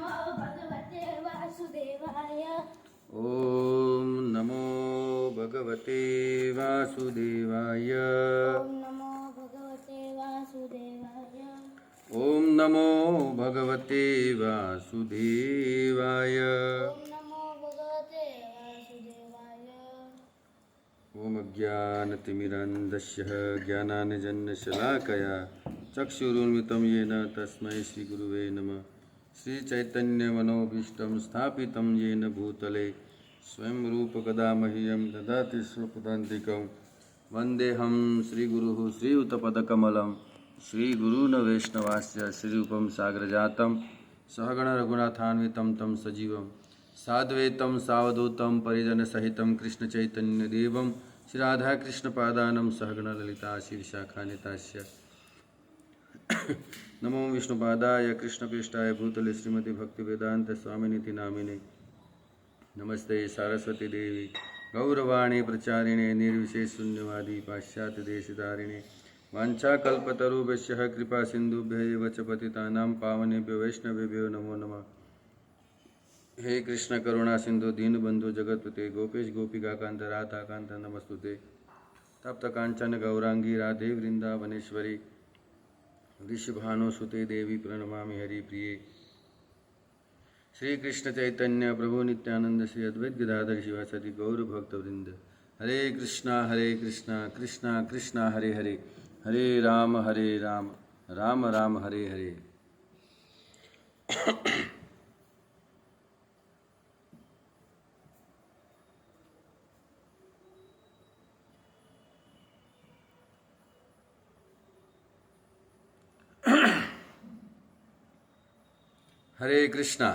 ओम नमो भगवते वासुदेवाय। ओम नमो भगवते वासुदेवाय। ओम अज्ञानतिमिरन्धस्य ज्ञानाञ्जनशलाकया चक्षुरुन्मिलितं येन तस्मै श्रीगुरुवे नमः। श्रीचैतन्यमनोभीष्टं स्थापितं येन भूतले स्वयं रूपकदा मह्यं ददाति स्वपदान्तिकं। वन्देऽहं श्रीगुरुः श्रीयुतपदकमलं श्रीगुरून् वैष्णवास्य श्रीरूपं साग्रजातं सहगण रघुनाथान्वितं तं सजीवं साद्वैतं सावधूतं परिजनसहितं कृष्णचैतन्यदेवं श्रीराधाकृष्णपादानं सहगण ललिता श्रीविशाखान्वितास्य नमो विष्णुपादाय कृष्णप्रेष्ठाय भूतले श्रीमती भक्तिवेदांत स्वामिनीति नामिने। नमस्ते सारस्वती देवी गौरवाणी प्रचारिणे निर्विशेष शून्यवादी पाश्चात्य देशधारिणे। वाञ्छाकल्पतरुभ्यश्च कृपा सिन्धुभ्य एव च पतितानां पावनेभ्यो वैष्णवेभ्यो नमो नमः। हे कृष्ण करुणा सिंधु दीनबंधु जगतपते गोपेश गोपिकाकांत राधाकांत नमस्तुते। तप्त कांचन गौरांगी राधे वृंदावनेश्वरी वृषभानुसुते देवी प्रणमामि हरिप्रिये। श्री कृष्ण चैतन्य प्रभु नित्यानंद श्री अद्वैत गदाधर शिवासादि गौर भक्तवृंद। हरे कृष्णा कृष्णा कृष्णा हरे हरे, हरे राम राम राम हरे हरे। हरे कृष्णा।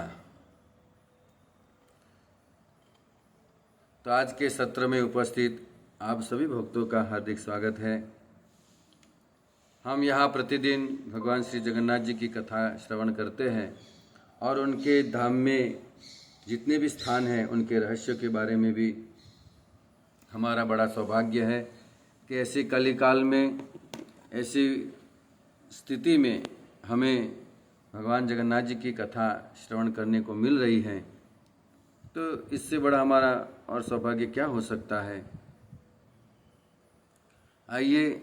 तो आज के सत्र में उपस्थित आप सभी भक्तों का हार्दिक स्वागत है। हम यहाँ प्रतिदिन भगवान श्री जगन्नाथ जी की कथा श्रवण करते हैं और उनके धाम में जितने भी स्थान हैं उनके रहस्यों के बारे में भी हमारा बड़ा सौभाग्य है कि ऐसे कलिकाल में ऐसी स्थिति में हमें भगवान जगन्नाथ जी की कथा श्रवण करने को मिल रही है। तो इससे बड़ा हमारा और सौभाग्य क्या हो सकता है। आइए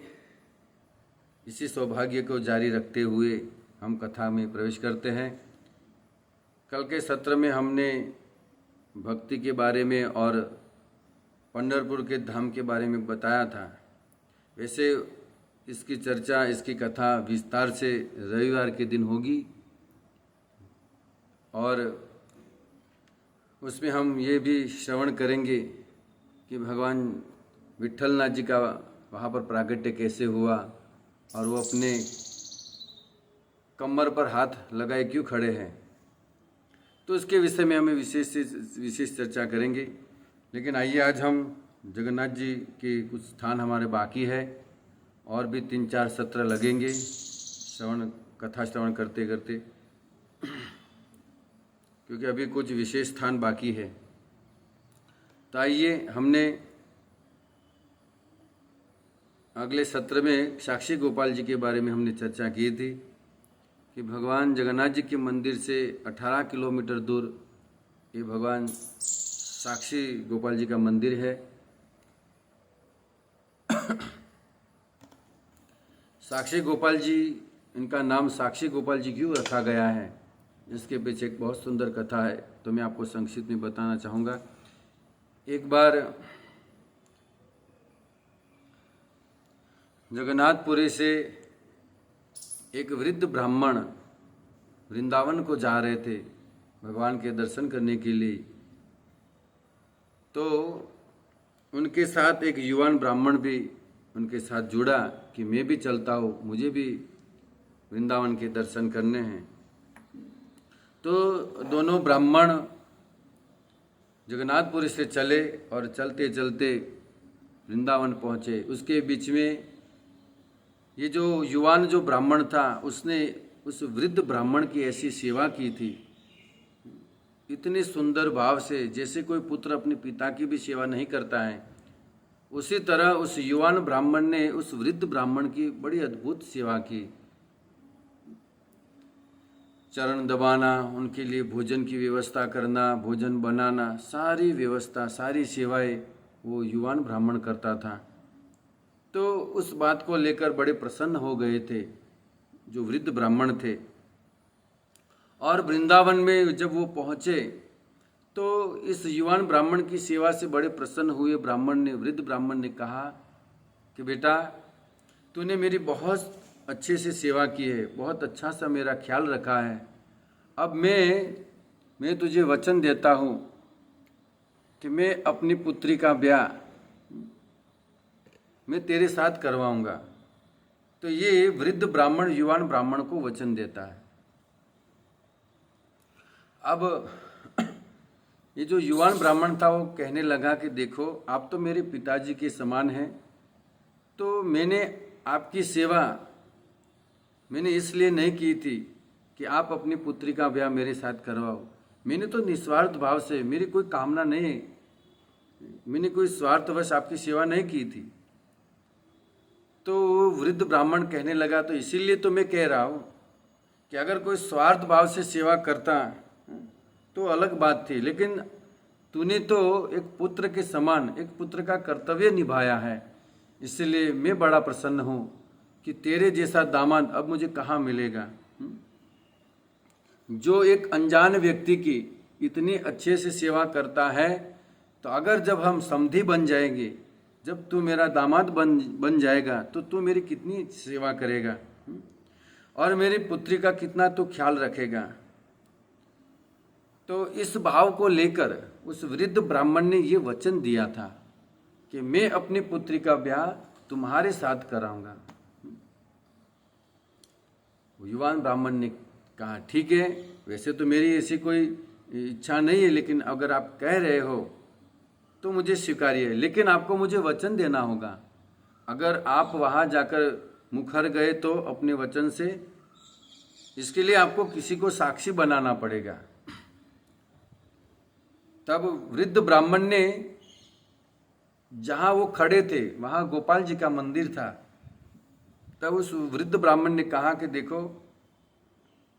इसी सौभाग्य को जारी रखते हुए हम कथा में प्रवेश करते हैं। कल के सत्र में हमने भक्ति के बारे में और पंढरपुर के धाम के बारे में बताया था। वैसे इसकी चर्चा, इसकी कथा विस्तार से रविवार के दिन होगी और उसमें हम ये भी श्रवण करेंगे कि भगवान विट्ठलनाथ जी का वहाँ पर प्राकट्य कैसे हुआ और वो अपने कमर पर हाथ लगाए क्यों खड़े हैं। तो इसके विषय में हमें विशेष चर्चा करेंगे। लेकिन आइए आज हम जगन्नाथ जी के कुछ स्थान हमारे बाकी है और भी 3-4 सत्र लगेंगे कथा श्रवण करते करते, क्योंकि अभी कुछ विशेष स्थान बाकी है। तो आइए, हमने अगले सत्र में साक्षी गोपाल जी के बारे में हमने चर्चा की थी कि भगवान जगन्नाथ जी के मंदिर से 18 किलोमीटर दूर ये भगवान साक्षी गोपाल जी का मंदिर है। साक्षी गोपाल जी, इनका नाम साक्षी गोपाल जी क्यों रखा गया है, इसके पीछे एक बहुत सुंदर कथा है। तो मैं आपको संक्षिप्त में बताना चाहूँगा। एक बार जगन्नाथपुरी से एक वृद्ध ब्राह्मण वृंदावन को जा रहे थे भगवान के दर्शन करने के लिए। तो उनके साथ एक युवान ब्राह्मण भी उनके साथ जुड़ा कि मैं भी चलता हूँ, मुझे भी वृंदावन के दर्शन करने हैं। तो दोनों ब्राह्मण जगन्नाथपुरी से चले और चलते चलते वृंदावन पहुँचे। उसके बीच में ये जो युवान जो ब्राह्मण था, उसने उस वृद्ध ब्राह्मण की ऐसी सेवा की थी, इतने सुंदर भाव से, जैसे कोई पुत्र अपने पिता की भी सेवा नहीं करता है, उसी तरह उस युवान ब्राह्मण ने उस वृद्ध ब्राह्मण की बड़ी अद्भुत सेवा की। चरण दबाना, उनके लिए भोजन की व्यवस्था करना, भोजन बनाना, सारी व्यवस्था, सारी सेवाएं वो युवान ब्राह्मण करता था। तो उस बात को लेकर बड़े प्रसन्न हो गए थे जो वृद्ध ब्राह्मण थे। और वृंदावन में जब वो पहुँचे तो इस युवान ब्राह्मण की सेवा से बड़े प्रसन्न हुए वृद्ध ब्राह्मण ने कहा कि बेटा, तूने मेरी बहुत अच्छे से सेवा की है, बहुत अच्छा सा मेरा ख्याल रखा है। अब मैं तुझे वचन देता हूँ कि मैं अपनी पुत्री का ब्याह मैं तेरे साथ करवाऊंगा। तो ये वृद्ध ब्राह्मण युवान ब्राह्मण को वचन देता है। अब ये जो युवान ब्राह्मण था वो कहने लगा कि देखो, आप तो मेरे पिताजी के समान हैं, तो मैंने आपकी सेवा मैंने इसलिए नहीं की थी कि आप अपनी पुत्री का ब्याह मेरे साथ करवाओ। मैंने तो निस्वार्थ भाव से, मेरी कोई कामना नहीं, मैंने कोई स्वार्थवश आपकी सेवा नहीं की थी। तो वृद्ध ब्राह्मण कहने लगा, तो इसीलिए तो मैं कह रहा हूँ कि अगर कोई स्वार्थ भाव से सेवा करता तो अलग बात थी, लेकिन तूने तो एक पुत्र के समान, एक पुत्र का कर्तव्य निभाया है, इसलिए मैं बड़ा प्रसन्न हूँ कि तेरे जैसा दामाद अब मुझे कहाँ मिलेगा, जो एक अनजान व्यक्ति की इतनी अच्छे से सेवा करता है। तो अगर जब हम समधी बन जाएंगे, जब तू मेरा दामाद बन जाएगा, तो तू मेरी कितनी सेवा करेगा और मेरी पुत्री का कितना तू ख्याल रखेगा। तो इस भाव को लेकर उस वृद्ध ब्राह्मण ने ये वचन दिया था कि मैं अपनी पुत्री का ब्याह तुम्हारे साथ कराऊंगा। युवान ब्राह्मण ने कहा, ठीक है, वैसे तो मेरी ऐसी कोई इच्छा नहीं है, लेकिन अगर आप कह रहे हो तो मुझे स्वीकार्य है, लेकिन आपको मुझे वचन देना होगा। अगर आप वहाँ जाकर मुखर गए तो अपने वचन से, इसके लिए आपको किसी को साक्षी बनाना पड़ेगा। तब वृद्ध ब्राह्मण ने, जहाँ वो खड़े थे वहाँ गोपाल जी का मंदिर था, तब उस वृद्ध ब्राह्मण ने कहा कि देखो,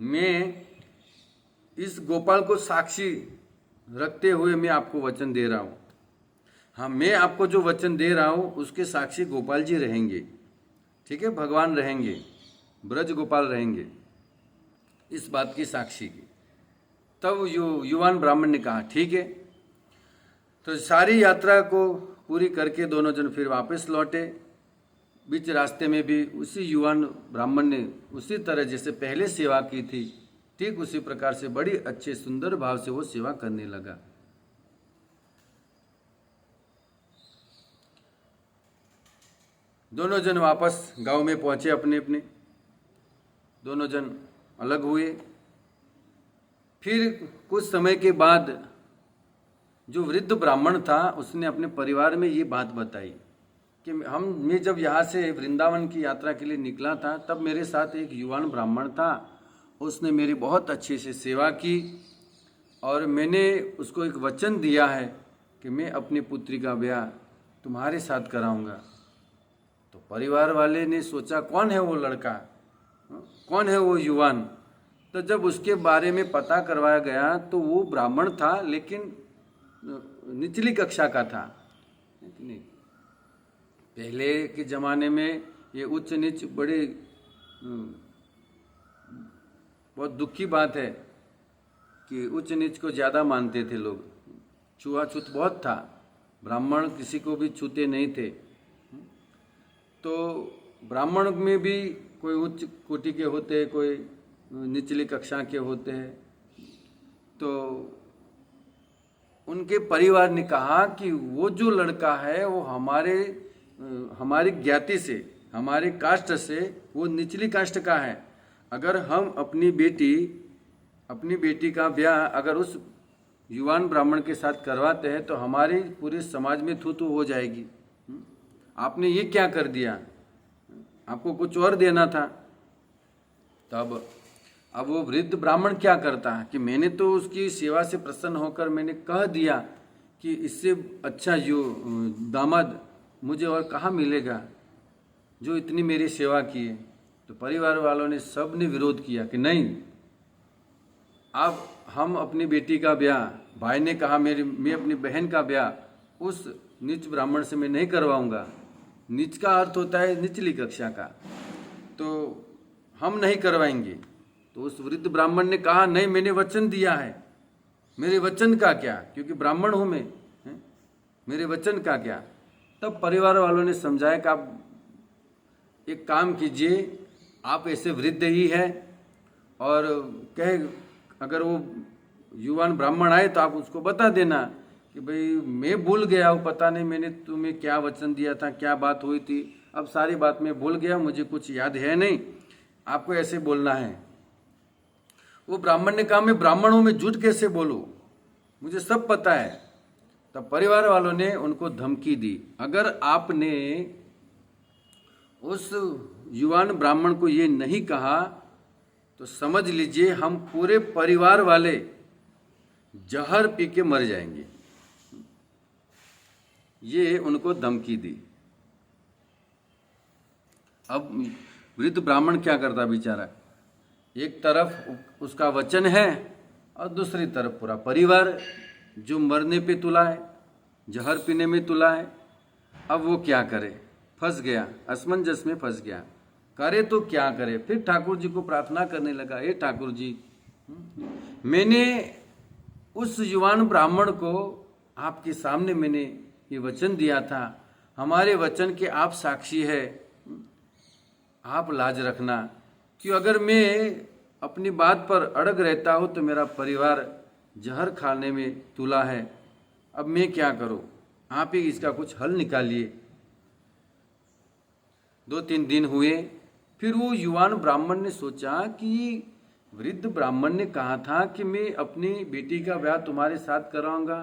मैं इस गोपाल को साक्षी रखते हुए मैं आपको वचन दे रहा हूँ। हाँ, मैं आपको जो वचन दे रहा हूँ उसके साक्षी गोपाल जी रहेंगे, ठीक है, भगवान रहेंगे, ब्रज गोपाल रहेंगे, इस बात की साक्षी की। तब युवान ब्राह्मण ने कहा, ठीक है। तो सारी यात्रा को पूरी करके दोनों जन फिर वापस लौटे। बीच रास्ते में भी उसी युवान ब्राह्मण ने उसी तरह जैसे पहले सेवा की थी, ठीक उसी प्रकार से बड़ी अच्छे सुंदर भाव से वो सेवा करने लगा। दोनों जन वापस गांव में पहुंचे अपने अपने, दोनों जन अलग हुए। फिर कुछ समय के बाद जो वृद्ध ब्राह्मण था उसने अपने परिवार में ये बात बताई कि मैं जब यहाँ से वृंदावन की यात्रा के लिए निकला था, तब मेरे साथ एक युवान ब्राह्मण था, उसने मेरी बहुत अच्छे से सेवा की और मैंने उसको एक वचन दिया है कि मैं अपनी पुत्री का ब्याह तुम्हारे साथ कराऊंगा। तो परिवार वाले ने सोचा, कौन है वो लड़का, कौन है वो युवान। तो जब उसके बारे में पता करवाया गया तो वो ब्राह्मण था, लेकिन निचली कक्षा का था। पहले के ज़माने में ये उच्च नीच बड़े बहुत दुख की बात है कि उच्च नीच को ज़्यादा मानते थे लोग, छुआछूत बहुत था, ब्राह्मण किसी को भी छूते नहीं थे। तो ब्राह्मण में भी कोई उच्च कोटि के होते हैं, कोई निचली कक्षा के होते हैं। तो उनके परिवार ने कहा कि वो जो लड़का है वो हमारी ज्ञाति से, हमारे कास्ट से वो निचली कास्ट का है। अगर हम अपनी बेटी का ब्याह अगर उस युवान ब्राह्मण के साथ करवाते हैं तो हमारे पूरे समाज में थू थू हो जाएगी। आपने ये क्या कर दिया, आपको कुछ और देना था। तब अब वो वृद्ध ब्राह्मण क्या करता है कि मैंने तो उसकी सेवा से प्रसन्न होकर मैंने कह दिया कि इससे अच्छा दामाद मुझे और कहाँ मिलेगा जो इतनी मेरी सेवा की है। तो परिवार वालों ने सब ने विरोध किया कि नहीं, अब हम अपनी बेटी का ब्याह, भाई ने कहा मैं अपनी बहन का ब्याह उस नीच ब्राह्मण से मैं नहीं करवाऊंगा। नीच का अर्थ होता है निचली कक्षा का, तो हम नहीं करवाएंगे। तो उस वृद्ध ब्राह्मण ने कहा नहीं, मैंने वचन दिया है, मेरे वचन का क्या, क्योंकि ब्राह्मण हूं मैं, मेरे वचन का क्या। तब परिवार वालों ने समझाया कि आप एक काम कीजिए, आप ऐसे वृद्ध ही हैं और कहे अगर वो युवान ब्राह्मण आए तो आप उसको बता देना कि भाई मैं भूल गया हूँ, पता नहीं मैंने तुम्हें क्या वचन दिया था, क्या बात हुई थी, अब सारी बात मैं भूल गया, मुझे कुछ याद है नहीं, आपको ऐसे बोलना है। वो ब्राह्मण ने कहा मैं ब्राह्मण हूँ, मैं झूठ कैसे बोलूँ, मुझे सब पता है। तब परिवार वालों ने उनको धमकी दी, अगर आपने उस युवान ब्राह्मण को ये नहीं कहा तो समझ लीजिए हम पूरे परिवार वाले जहर पी के मर जाएंगे। ये उनको धमकी दी। अब वृद्ध ब्राह्मण क्या करता बेचारा, एक तरफ उसका वचन है और दूसरी तरफ पूरा परिवार जो मरने पे तुला है, जहर पीने में तुला है। अब वो क्या करे, फंस गया, असमंजस में फंस गया, करे तो क्या करे। फिर ठाकुर जी को प्रार्थना करने लगा, हे ठाकुर जी, मैंने उस युवान ब्राह्मण को आपके सामने मैंने ये वचन दिया था, हमारे वचन के आप साक्षी है, आप लाज रखना कि अगर मैं अपनी बात पर अड़ग रहता हूँ तो मेरा परिवार जहर खाने में तुला है, अब मैं क्या करूँ, आप ही इसका कुछ हल निकालिए। 2-3 दिन हुए, फिर वो युवान ब्राह्मण ने सोचा कि वृद्ध ब्राह्मण ने कहा था कि मैं अपनी बेटी का ब्याह तुम्हारे साथ कराऊंगा,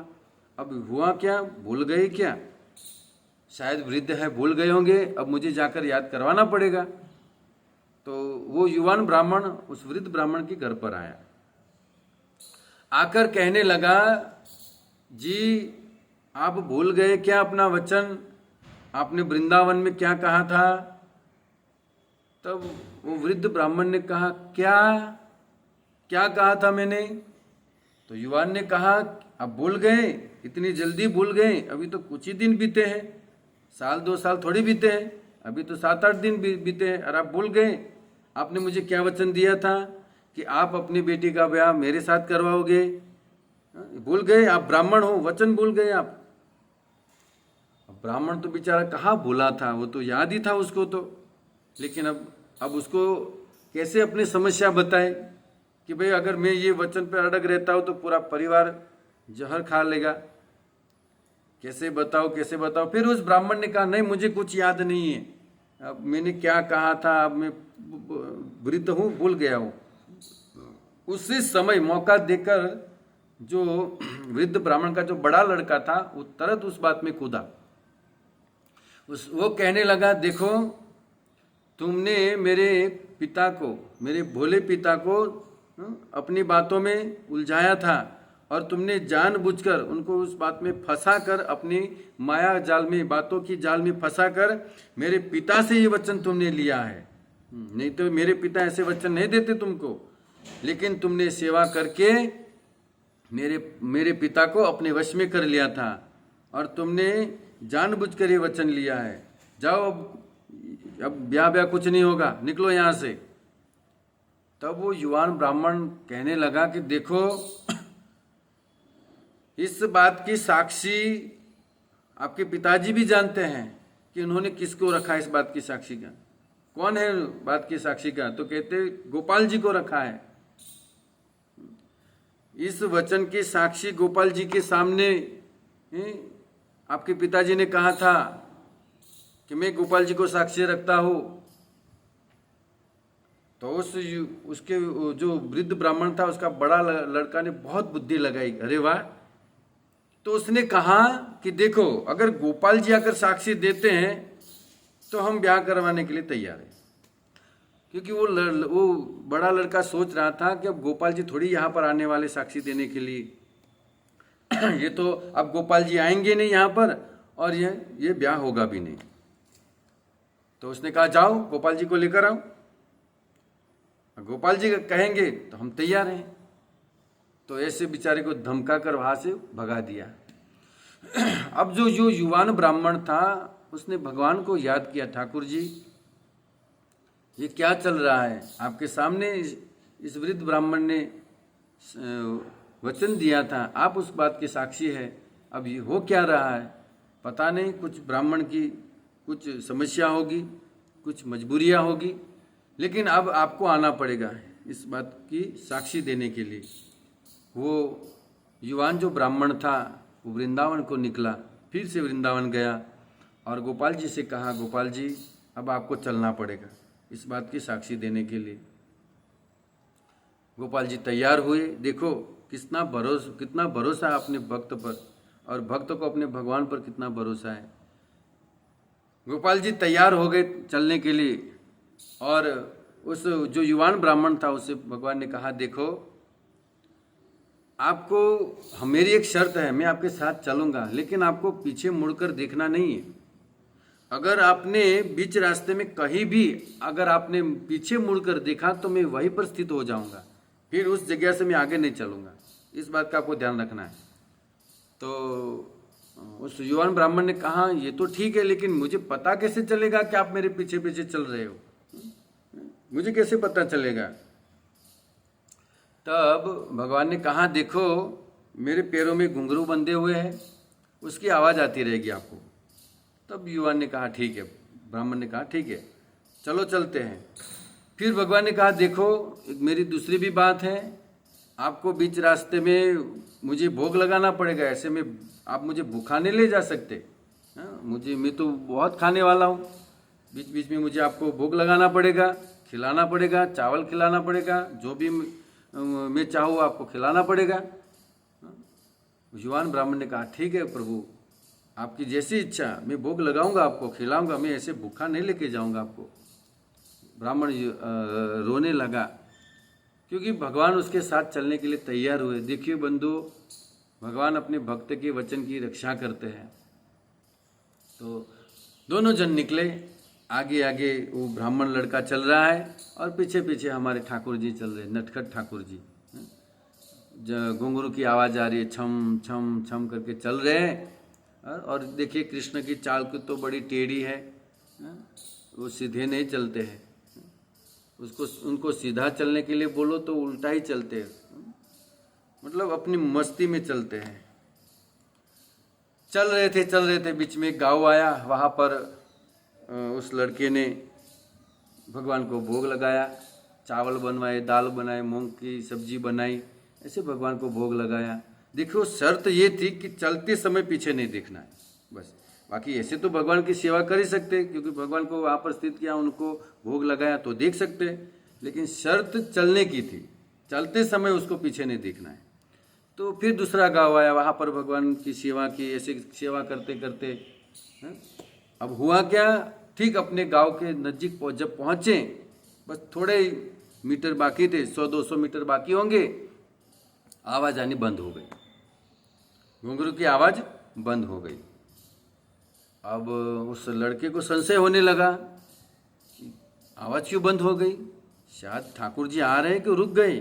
अब हुआ क्या, भूल गए क्या, शायद वृद्ध है भूल गए होंगे, अब मुझे जाकर याद करवाना पड़ेगा। तो वो युवान ब्राह्मण उस वृद्ध ब्राह्मण के घर पर आया, आकर कहने लगा जी आप भूल गए क्या अपना वचन, आपने वृंदावन में क्या कहा था। तब वो वृद्ध ब्राह्मण ने कहा क्या क्या कहा था मैंने। तो युवान ने कहा आप भूल गए, इतनी जल्दी भूल गए, अभी तो कुछ ही दिन बीते हैं, 1-2 साल थोड़ी बीते हैं, अभी तो 7-8 दिन बीते हैं और आप भूल गए। आपने मुझे क्या वचन दिया था कि आप अपनी बेटी का ब्याह मेरे साथ करवाओगे, भूल गए, आप ब्राह्मण हो, वचन भूल गए आप। ब्राह्मण तो बेचारा कहाँ भूला था, वो तो याद ही था उसको तो, लेकिन अब उसको कैसे अपनी समस्या बताए कि भाई अगर मैं ये वचन पे अड़ग रहता हूँ तो पूरा परिवार जहर खा लेगा, कैसे बताओ। फिर उस ब्राह्मण ने कहा नहीं मुझे कुछ याद नहीं है, अब मैंने क्या कहा था, अब मैं वृद्ध हूँ, भूल गया हूँ। उसी समय मौका देकर जो वृद्ध ब्राह्मण का जो बड़ा लड़का था वो तुरंत उस बात में कूदा। वो कहने लगा देखो तुमने मेरे पिता को, मेरे भोले पिता को अपनी बातों में उलझाया था और तुमने जानबूझकर उनको उस बात में फंसाकर, अपनी माया जाल में, बातों की जाल में फंसाकर मेरे पिता से ये वचन तुमने लिया है, नहीं तो मेरे पिता ऐसे वचन नहीं देते तुमको, लेकिन तुमने सेवा करके मेरे पिता को अपने वश में कर लिया था और तुमने जानबूझकर ये वचन लिया है, जाओ अब ब्याह कुछ नहीं होगा, निकलो यहाँ से। तब वो युवान ब्राह्मण कहने लगा कि देखो इस बात की साक्षी आपके पिताजी भी जानते हैं कि उन्होंने किसको रखा, इस बात की साक्षी का कौन है, बात की साक्षी का, तो कहते गोपाल जी को रखा है। इस वचन की साक्षी गोपाल जी के सामने आपके पिताजी ने कहा था कि मैं गोपाल जी को साक्षी रखता हूं। तो उसके जो वृद्ध ब्राह्मण था उसका बड़ा लड़का ने बहुत बुद्धि लगाई, अरे वाह। तो उसने कहा कि देखो अगर गोपाल जी आकर साक्षी देते हैं तो हम ब्याह करवाने के लिए तैयार हैं, क्योंकि वो बड़ा लड़का सोच रहा था कि अब गोपाल जी थोड़ी यहाँ पर आने वाले साक्षी देने के लिए, ये तो अब गोपाल जी आएंगे नहीं यहाँ पर और ये ब्याह होगा भी नहीं। तो उसने कहा जाओ गोपाल जी को लेकर आओ, गोपाल जी कहेंगे तो हम तैयार हैं। तो ऐसे बेचारे को धमका कर वहाँ से भगा दिया। अब जो युवान ब्राह्मण था उसने भगवान को याद किया, ठाकुर जी ये क्या चल रहा है, आपके सामने इस वृद्ध ब्राह्मण ने वचन दिया था, आप उस बात के साक्षी है, अब ये हो क्या रहा है, पता नहीं कुछ ब्राह्मण की कुछ समस्या होगी, कुछ मजबूरियां होगी, लेकिन अब आपको आना पड़ेगा इस बात की साक्षी देने के लिए। वो युवान जो ब्राह्मण था वो वृंदावन को निकला, फिर से वृंदावन गया और गोपाल जी से कहा, गोपाल जी अब आपको चलना पड़ेगा इस बात की साक्षी देने के लिए। गोपाल जी तैयार हुए। देखो कितना भरोसा है अपने भक्त पर, और भक्त को अपने भगवान पर कितना भरोसा है। गोपाल जी तैयार हो गए चलने के लिए, और उस जो युवान ब्राह्मण था उससे भगवान ने कहा, देखो आपको मेरी एक शर्त है, मैं आपके साथ चलूंगा, लेकिन आपको पीछे मुड़कर देखना नहीं है। अगर आपने बीच रास्ते में कहीं भी अगर आपने पीछे मुड़कर देखा तो मैं वहीं पर स्थित हो जाऊंगा, फिर उस जगह से मैं आगे नहीं चलूंगा, इस बात का आपको ध्यान रखना है। तो उस युवान ब्राह्मण ने कहा, ये तो ठीक है, लेकिन मुझे पता कैसे चलेगा कि आप मेरे पीछे पीछे चल रहे हो, मुझे कैसे पता चलेगा। तब भगवान ने कहा, देखो मेरे पैरों में घुंघरू बंधे हुए हैं, उसकी आवाज़ आती रहेगी आपको। तब युवान ने कहा ठीक है, ब्राह्मण ने कहा ठीक है चलो चलते हैं। फिर भगवान ने कहा, देखो एक मेरी दूसरी भी बात है, आपको बीच रास्ते में मुझे भोग लगाना पड़ेगा, ऐसे में आप मुझे भूखा नहीं ले जा सकते, मैं तो बहुत खाने वाला हूँ, बीच बीच में मुझे आपको भोग लगाना पड़ेगा, खिलाना पड़ेगा, चावल खिलाना पड़ेगा, जो भी मैं चाहूँ आपको खिलाना पड़ेगा। युवान ब्राह्मण ने कहा ठीक है प्रभु, आपकी जैसी इच्छा, मैं भोग लगाऊंगा, आपको खिलाऊंगा, मैं ऐसे भूखा नहीं लेके जाऊंगा आपको। ब्राह्मण रोने लगा, क्योंकि भगवान उसके साथ चलने के लिए तैयार हुए। देखिए बंधु, भगवान अपने भक्त के वचन की रक्षा करते हैं। तो दोनों जन निकले, आगे आगे वो ब्राह्मण लड़का चल रहा है और पीछे पीछे हमारे ठाकुर जी चल रहे, नटखट ठाकुर जी। घुंघरू की आवाज़ आ रही है, छम छम छम करके चल रहे हैं। और देखिए कृष्ण की चाल की तो बड़ी टेढ़ी है, वो सीधे नहीं चलते हैं, उनको सीधा चलने के लिए बोलो तो उल्टा ही चलते हैं, मतलब अपनी मस्ती में चलते हैं। चल रहे थे, बीच में गाँव आया, वहाँ पर उस लड़के ने भगवान को भोग लगाया, चावल बनवाए, दाल बनाए, मूंग की सब्जी बनाई, ऐसे भगवान को भोग लगाया। देखो शर्त ये थी कि चलते समय पीछे नहीं देखना है बस, बाकी ऐसे तो भगवान की सेवा कर ही सकते, क्योंकि भगवान को वहाँ पर स्थित किया, उनको भोग लगाया तो देख सकते, लेकिन शर्त चलने की थी, चलते समय उसको पीछे नहीं देखना है। तो फिर दूसरा गाँव आया, वहाँ पर भगवान की सेवा की, ऐसे सेवा करते करते अब हुआ क्या, ठीक अपने गांव के नज़दीक जब पहुँचे, बस थोड़े मीटर बाकी थे, 100-200 मीटर बाकी होंगे, आवाज़ आनी बंद हो गई, घुंघरू की आवाज़ बंद हो गई। अब उस लड़के को संशय होने लगा कि आवाज़ क्यों बंद हो गई, शायद ठाकुर जी आ रहे हैं कि रुक गए।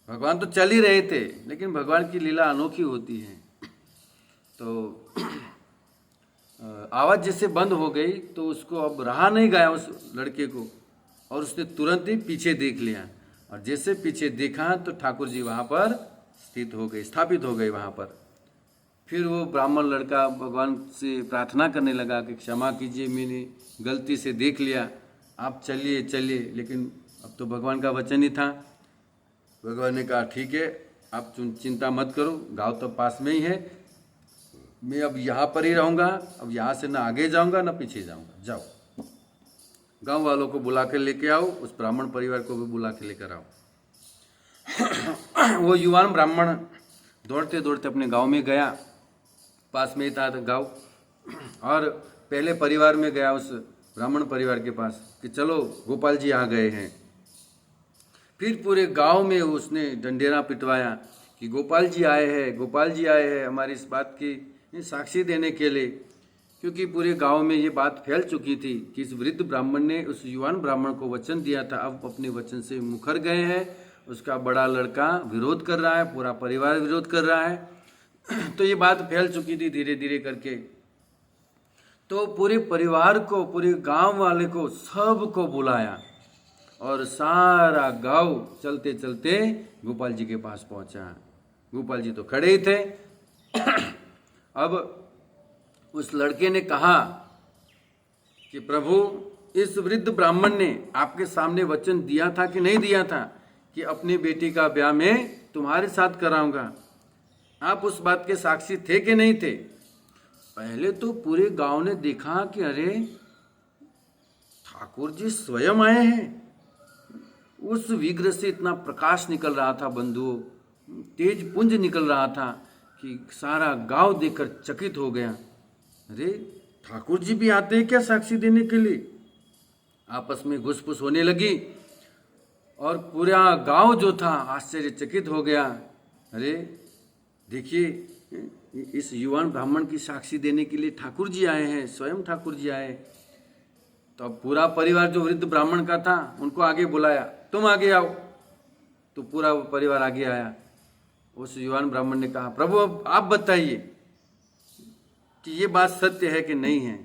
भगवान तो चल ही रहे थे, लेकिन भगवान की लीला अनोखी होती है। तो आवाज़ जैसे बंद हो गई तो उसको अब रहा नहीं गया उस लड़के को, और उसने तुरंत ही पीछे देख लिया, और जैसे पीछे देखा तो ठाकुर जी वहाँ पर स्थापित हो गए वहाँ पर। फिर वो ब्राह्मण लड़का भगवान से प्रार्थना करने लगा कि क्षमा कीजिए, मैंने गलती से देख लिया, आप चलिए। लेकिन अब तो भगवान का वचन ही था। भगवान ने कहा ठीक है, आप चिंता मत करो, गाँव तो पास में ही है, मैं अब यहाँ पर ही रहूँगा, अब यहाँ से ना आगे जाऊँगा ना पीछे जाऊँगा, जाओ गांव वालों को बुला कर लेके आओ, उस ब्राह्मण परिवार को भी बुला के लेकर आओ। वो युवान ब्राह्मण दौड़ते दौड़ते अपने गांव में गया, पास में ही था गांव, और पहले परिवार में गया उस ब्राह्मण परिवार के पास कि चलो गोपाल जी आ गए हैं। फिर पूरे गांव में उसने डंडेरा पिटवाया कि गोपाल जी आए हैं हमारी इस बात की साक्षी देने के लिए, क्योंकि पूरे गांव में ये बात फैल चुकी थी कि इस वृद्ध ब्राह्मण ने उस युवान ब्राह्मण को वचन दिया था, अब अपने वचन से मुकर गए हैं, उसका बड़ा लड़का विरोध कर रहा है, पूरा परिवार विरोध कर रहा है। तो ये बात फैल चुकी थी धीरे धीरे करके। तो पूरे परिवार को, पूरे गांव वाले को, सबको बुलाया और सारा गांव चलते चलते गोपाल जी के पास पहुंचा। गोपाल जी तो खड़े ही थे। अब उस लड़के ने कहा कि प्रभु, इस वृद्ध ब्राह्मण ने आपके सामने वचन दिया था कि नहीं दिया था कि अपनी बेटी का ब्याह मैं तुम्हारे साथ कराऊंगा? आप उस बात के साक्षी थे कि नहीं थे? पहले तो पूरे गांव ने देखा कि अरे ठाकुर जी स्वयं आए हैं। उस विग्रह से इतना प्रकाश निकल रहा था बंधुओं, तेज पुंज निकल रहा था कि सारा गांव देखकर चकित हो गया। अरे ठाकुर जी भी आते हैं क्या साक्षी देने के लिए? आपस में घुसपुस होने लगी और पूरा गांव जो था आश्चर्यचकित हो गया। अरे देखिए, इस युवान ब्राह्मण की साक्षी देने के लिए ठाकुर जी आए हैं, स्वयं ठाकुर जी आए। तो अब पूरा परिवार जो वृद्ध ब्राह्मण का था उनको आगे बुलाया, तुम आगे आओ। तो पूरा परिवार आगे आया। उस युवान ब्राह्मण ने कहा, प्रभु अब आप बताइए कि ये बात सत्य है कि नहीं है।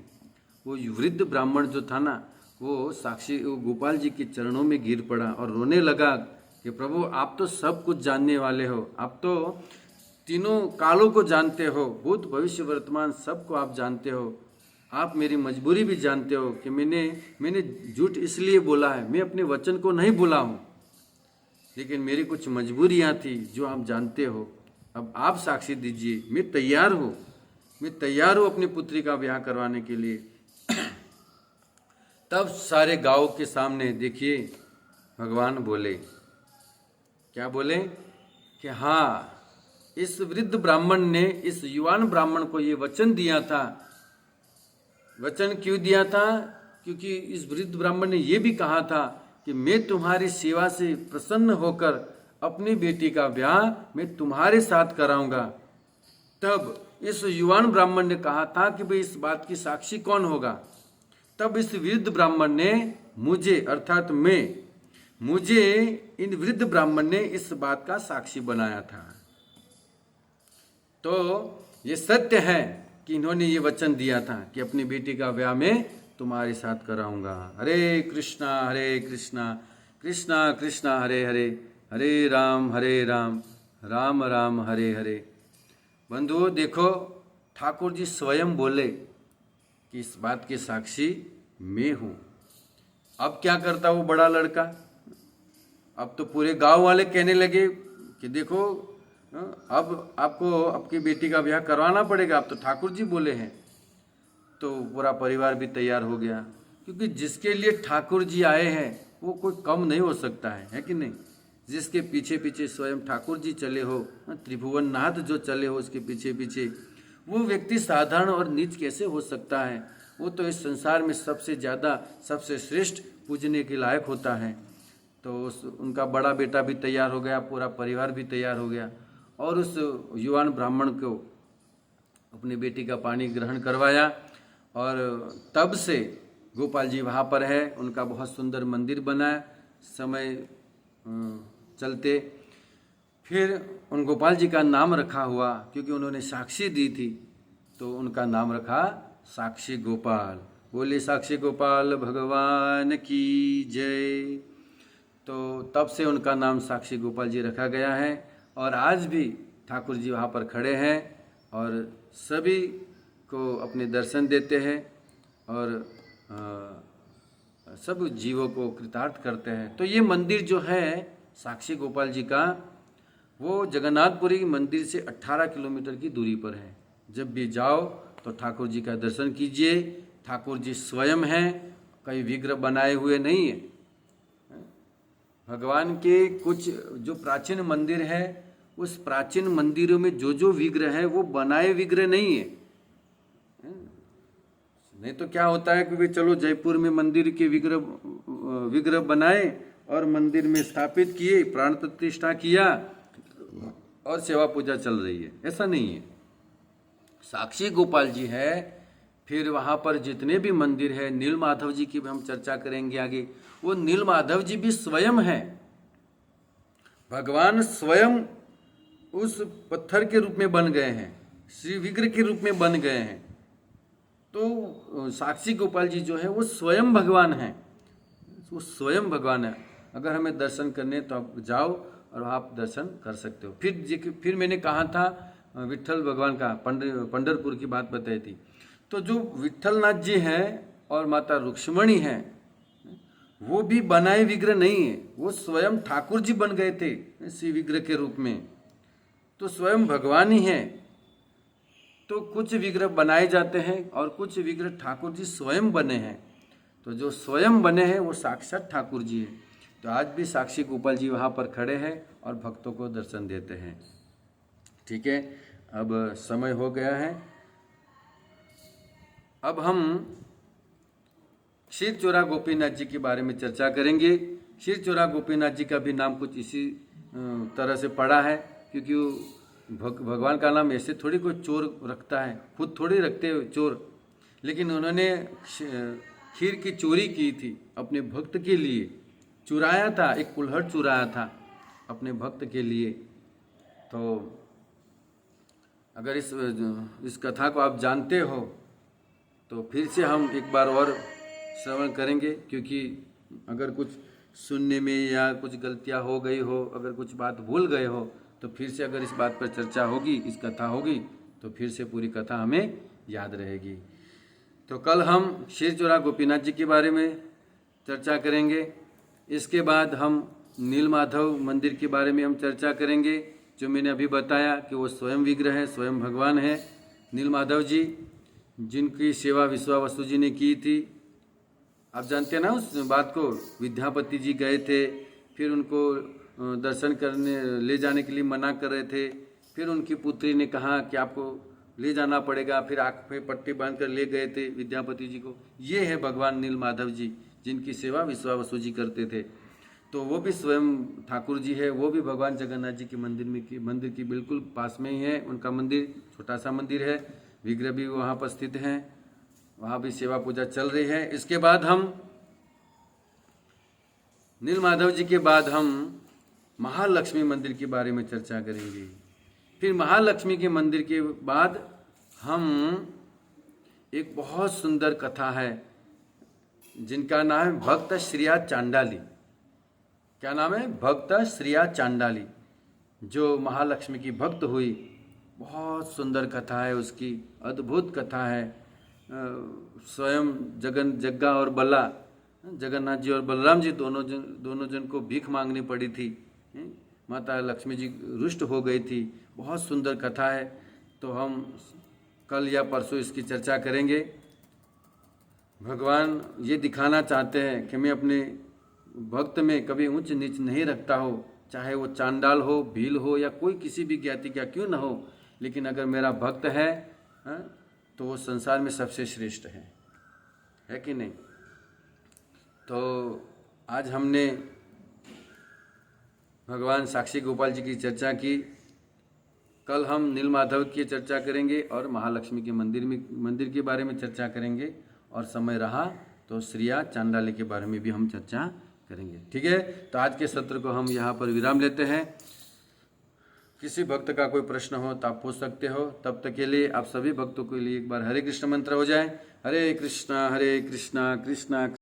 वो वृद्ध ब्राह्मण जो था ना, वो साक्षी गोपाल जी के चरणों में गिर पड़ा और रोने लगा कि प्रभु आप तो सब कुछ जानने वाले हो, आप तो तीनों कालों को जानते हो, भूत भविष्य वर्तमान सबको आप जानते हो। आप मेरी मजबूरी भी जानते हो कि मैंने झूठ इसलिए बोला है, मैं अपने वचन को नहीं भूला हूँ, लेकिन मेरी कुछ मजबूरियाँ थी जो आप जानते हो। अब आप साक्षी दीजिए, मैं तैयार हूँ अपनी पुत्री का ब्याह करवाने के लिए। तब सारे गांव के सामने देखिए भगवान बोले, क्या बोले कि हाँ, इस वृद्ध ब्राह्मण ने इस युवान ब्राह्मण को ये वचन दिया था। वचन क्यों दिया था? क्योंकि इस वृद्ध ब्राह्मण ने ये भी कहा था कि मैं तुम्हारी सेवा से प्रसन्न होकर अपनी बेटी का ब्याह मैं तुम्हारे साथ कराऊंगा। तब इस युवान ब्राह्मण ने कहा था कि भाई इस बात की साक्षी कौन होगा? तब इस वृद्ध ब्राह्मण ने मुझे, अर्थात मुझे इन वृद्ध ब्राह्मण ने इस बात का साक्षी बनाया था। तो ये सत्य है कि इन्होंने ये वचन दिया था कि अपनी बेटी का ब्याह मैं तुम्हारे साथ कराऊंगा। हरे कृष्णा कृष्णा कृष्णा हरे हरे, हरे राम राम राम हरे हरे। बंधुओं देखो, ठाकुर जी स्वयं बोले कि इस बात की साक्षी मैं हूं। अब क्या करता वो बड़ा लड़का? अब तो पूरे गांव वाले कहने लगे कि देखो, अब आपको आपकी बेटी का ब्याह करवाना पड़ेगा, अब तो ठाकुर जी बोले हैं। तो पूरा परिवार भी तैयार हो गया, क्योंकि जिसके लिए ठाकुर जी आए हैं वो कोई कम नहीं हो सकता है कि नहीं? जिसके पीछे पीछे स्वयं ठाकुर जी चले हो, त्रिभुवन नाथ जो चले हो उसके पीछे पीछे, वो व्यक्ति साधारण और नीच कैसे हो सकता है? वो तो इस संसार में सबसे ज़्यादा, सबसे श्रेष्ठ पूजने के लायक होता है। तो उनका बड़ा बेटा भी तैयार हो गया, पूरा परिवार भी तैयार हो गया और उस युवान ब्राह्मण को अपनी बेटी का पानी ग्रहण करवाया। और तब से गोपाल जी वहाँ पर है, उनका बहुत सुंदर मंदिर बना है। समय चलते फिर उन गोपाल जी का नाम रखा हुआ, क्योंकि उन्होंने साक्षी दी थी, तो उनका नाम रखा साक्षी गोपाल। बोले साक्षी गोपाल भगवान की जय। तो तब से उनका नाम साक्षी गोपाल जी रखा गया है। और आज भी ठाकुर जी वहाँ पर खड़े हैं और सभी को अपने दर्शन देते हैं और सब जीवों को कृतार्थ करते हैं। तो ये मंदिर जो है साक्षी गोपाल जी का, वो जगन्नाथपुरी मंदिर से 18 किलोमीटर की दूरी पर है। जब भी जाओ तो ठाकुर जी का दर्शन कीजिए। ठाकुर जी स्वयं हैं, कई विग्रह बनाए हुए नहीं है। भगवान के कुछ जो प्राचीन मंदिर है, उस प्राचीन मंदिरों में जो विग्रह है वो बनाए विग्रह नहीं है। नहीं तो क्या होता है कि भाई चलो जयपुर में मंदिर के विग्रह बनाए और मंदिर में स्थापित किए, प्राण प्रतिष्ठा किया और सेवा पूजा चल रही है। ऐसा नहीं है। साक्षी गोपाल जी है। फिर वहाँ पर जितने भी मंदिर है, नील माधव जी की भी हम चर्चा करेंगे आगे। वो नील माधव जी भी स्वयं है। भगवान स्वयं उस पत्थर के रूप में बन गए हैं, श्री विग्रह के रूप में बन गए हैं। तो साक्षी गोपाल जी जो है वो स्वयं भगवान हैं, वो स्वयं भगवान है। अगर हमें दर्शन करने तो आप जाओ और आप दर्शन कर सकते हो। फिर मैंने कहा था विट्ठल भगवान का पंढरपुर की बात बताई थी। तो जो विट्ठलनाथ जी हैं और माता रुक्ष्मणी हैं, वो भी बनाए विग्रह नहीं है, वो स्वयं ठाकुर जी बन गए थे श्री विग्रह के रूप में। तो स्वयं भगवान ही हैं। तो कुछ विग्रह बनाए जाते हैं और कुछ विग्रह ठाकुर जी स्वयं बने हैं। तो जो स्वयं बने हैं वो साक्षात ठाकुर जी हैं। तो आज भी साक्षी गोपाल जी वहाँ पर खड़े हैं और भक्तों को दर्शन देते हैं। ठीक है, अब समय हो गया है। अब हम क्षीर चोरा गोपीनाथ जी के बारे में चर्चा करेंगे। क्षीर चोरा गोपीनाथ जी का भी नाम कुछ इसी तरह से पड़ा है, क्योंकि भगवान का नाम ऐसे थोड़ी कोई चोर रखता है, खुद थोड़ी रखते चोर। लेकिन उन्होंने खीर की चोरी की थी अपने भक्त के लिए, चुराया था, एक कुल्हड़ चुराया था अपने भक्त के लिए। तो अगर इस कथा को आप जानते हो तो फिर से हम एक बार और श्रवण करेंगे, क्योंकि अगर कुछ सुनने में या कुछ गलतियां हो गई हो, अगर कुछ बात भूल गए हो, तो फिर से अगर इस बात पर चर्चा होगी, इस कथा होगी, तो फिर से पूरी कथा हमें याद रहेगी। तो कल हम क्षीर चोरा गोपीनाथ जी के बारे में चर्चा करेंगे। इसके बाद हम नीलमाधव मंदिर के बारे में हम चर्चा करेंगे, जो मैंने अभी बताया कि वो स्वयं विग्रह है, स्वयं भगवान है नीलमाधव जी, जिनकी सेवा विश्वावसु जी ने की थी। आप जानते हैं ना उस बात को। विद्यापति जी गए थे, फिर उनको दर्शन करने ले जाने के लिए मना कर रहे थे। फिर उनकी पुत्री ने कहा कि आपको ले जाना पड़ेगा, फिर आँख पे पट्टी बांध कर ले गए थे विद्यापति जी को। ये है भगवान नीलमाधव जी, जिनकी सेवा विश्वावसु जी करते थे। तो वो भी स्वयं ठाकुर जी है, वो भी भगवान जगन्नाथ जी के मंदिर की बिल्कुल पास में ही है उनका मंदिर। छोटा सा मंदिर है, विग्रह भी वहाँ पर स्थित हैं, वहाँ भी सेवा पूजा चल रही है। इसके बाद हम नीलमाधव जी के बाद हम महालक्ष्मी मंदिर के बारे में चर्चा करेंगे। फिर महालक्ष्मी के मंदिर के बाद हम एक बहुत सुंदर कथा है जिनका नाम है भक्त श्रिया चांडाली। क्या नाम है? भक्त श्रिया चांडाली, जो महालक्ष्मी की भक्त हुई। बहुत सुंदर कथा है उसकी, अद्भुत कथा है। स्वयं जग्गा और बल्ला, जगन्नाथ जी और बलराम जी दोनों जन को भीख मांगनी पड़ी थी। माता लक्ष्मी जी रुष्ट हो गई थी। बहुत सुंदर कथा है। तो हम कल या परसों इसकी चर्चा करेंगे। भगवान ये दिखाना चाहते हैं कि मैं अपने भक्त में कभी ऊंच नीच नहीं रखता हो, चाहे वो चांडाल हो, भील हो, या कोई किसी भी ज्ञाति का क्यों न हो, लेकिन अगर मेरा भक्त है तो वो संसार में सबसे श्रेष्ठ है कि नहीं। तो आज हमने भगवान साक्षी गोपाल जी की चर्चा की। कल हम नीलमाधव की चर्चा करेंगे और महालक्ष्मी के मंदिर के बारे में चर्चा करेंगे, और समय रहा तो श्रिया चांडाली के बारे में भी हम चर्चा करेंगे। ठीक है, तो आज के सत्र को हम यहाँ पर विराम लेते हैं। किसी भक्त का कोई प्रश्न हो तो आप पूछ सकते हो। तब तक के लिए आप सभी भक्तों के लिए एक बार हरे कृष्ण मंत्र हो जाए। हरे कृष्णा कृष्णा